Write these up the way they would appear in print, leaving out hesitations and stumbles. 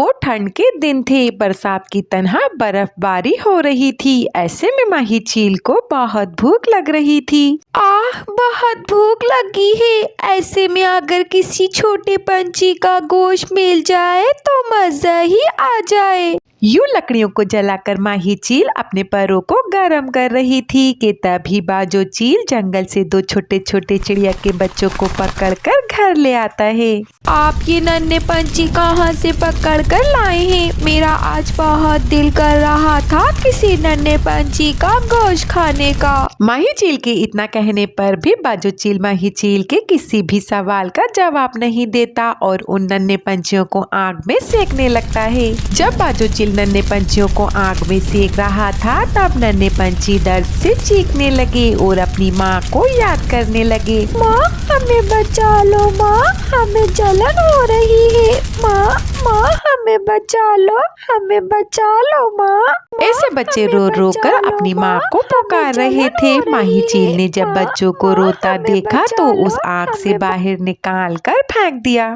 वो ठंड के दिन थे। बरसात की तरह बर्फबारी हो रही थी। ऐसे में माही चील को बहुत भूख लग रही थी। बहुत भूख लगी है। ऐसे में अगर किसी छोटे पंछी का गोश्त मिल जाए तो मजा ही आ जाए। यूं लकड़ियों को जलाकर माही चील अपने पैरों को गर्म कर रही थी कि तभी बाजो चील जंगल से दो छोटे छोटे चिड़िया के बच्चों को पकड़कर घर ले आता है। आप ये नन्हे पंछी कहाँ से पकड़ कर लाए हैं? मेरा आज बहुत दिल कर रहा था किसी नन्हे पंछी का गोश्त खाने का। माही चील के इतना कहने पर भी बाजो चील माही चील के किसी भी सवाल का जवाब नहीं देता और उन नन्हे पंछियों को आग में सेकने लगता है। जब बाजो चील नन्हे पंछियों को आग में सेक रहा था तब नन्हे पंछी दर्द से चीखने लगे और अपनी माँ को याद करने लगे। माँ हमें बचा लो, माँ हमें जलन हो रही है, माँ माँ हमें बचा लो, हमें बचा लो माँ। ऐसे बच्चे रो रो कर अपनी माँ को पुकार रहे थे। माही चील ने जब बच्चों को रोता देखा तो उस आग से बाहर निकाल कर फेंक दिया।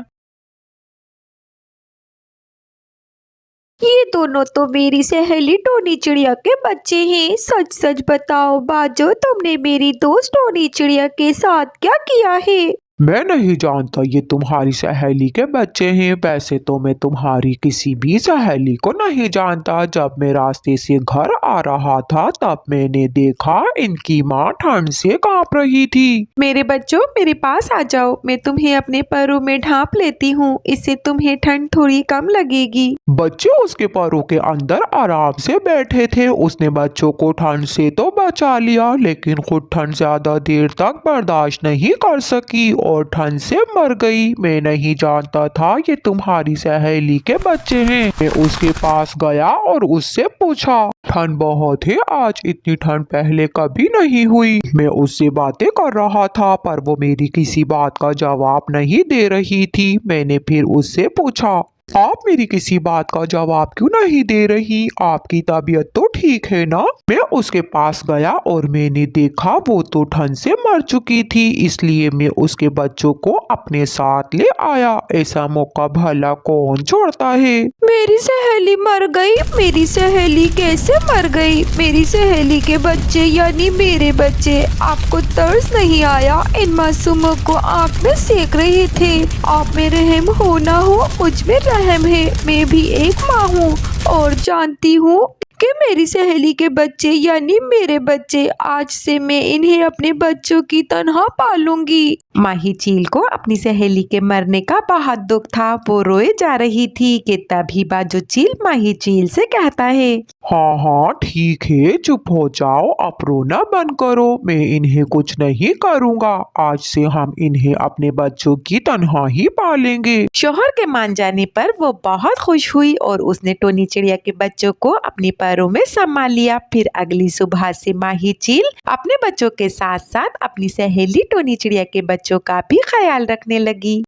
ये दोनों तो मेरी सहेली टोनी चिड़िया के बच्चे हैं। सच सच बताओ बाजो, तुमने मेरी दोस्त टोनी चिड़िया के साथ क्या किया है? मैं नहीं जानता ये तुम्हारी सहेली के बच्चे हैं। वैसे तो मैं तुम्हारी किसी भी सहेली को नहीं जानता। जब मैं रास्ते से घर आ रहा था तब मैंने देखा इनकी माँ ठंड से कांप रही थी। मेरे बच्चों मेरे पास आ जाओ, मैं तुम्हें अपने पैरों में ढांप लेती हूँ, इससे तुम्हें ठंड थोड़ी कम लगेगी। बच्चे उसके पैरों के अंदर आराम से बैठे थे। उसने बच्चों को ठंड से तो बचा लिया लेकिन खुद ठंड ज्यादा देर तक बर्दाश्त नहीं कर सकी और ठंड से मर गई। मैं नहीं जानता था ये तुम्हारी सहेली के बच्चे हैं। मैं उसके पास गया और उससे पूछा, ठंड बहुत है आज, इतनी ठंड पहले कभी नहीं हुई। मैं उससे बातें कर रहा था पर वो मेरी किसी बात का जवाब नहीं दे रही थी। मैंने फिर उससे पूछा, आप मेरी किसी बात का जवाब क्यों नहीं दे रही? आपकी तबीयत तो ठीक है ना? मैं उसके पास गया और मैंने देखा वो तो ठंड से मर चुकी थी, इसलिए मैं उसके बच्चों को अपने साथ ले आया। ऐसा मौका भला कौन छोड़ता है? मेरी सहेली मर गई? मेरी सहेली कैसे मर गई? मेरी सहेली के बच्चे यानी मेरे बच्चे, आपको तरस नहीं आया? इन मासूमों को आग में सेक रहे थे। आप में रहम हो ना हो, मुझ में रहम है। मैं भी एक माँ हूँ और जानती हूँ कि मेरी सहेली के बच्चे यानी मेरे बच्चे, आज से मैं इन्हें अपने बच्चों की तरह पालूंगी। माही चील को अपनी सहेली के मरने का बहुत दुख था। वो रोए जा रही थी कि तभी बाजो चील माही चील से कहता है, हाँ हाँ ठीक है, चुप हो जाओ, अब रोना बंद करो। मैं इन्हें कुछ नहीं करूँगा। आज से हम इन्हें अपने बच्चों की तरह ही पालेंगे। शोहर के मान जाने पर वो बहुत खुश हुई और उसने टोनी चिड़िया के बच्चों को अपने पैरों में संभाल लिया। फिर अगली सुबह से माही चील अपने बच्चों के साथ साथ अपनी सहेली टोनी चिड़िया के बच्चों का भी ख्याल रखने लगी।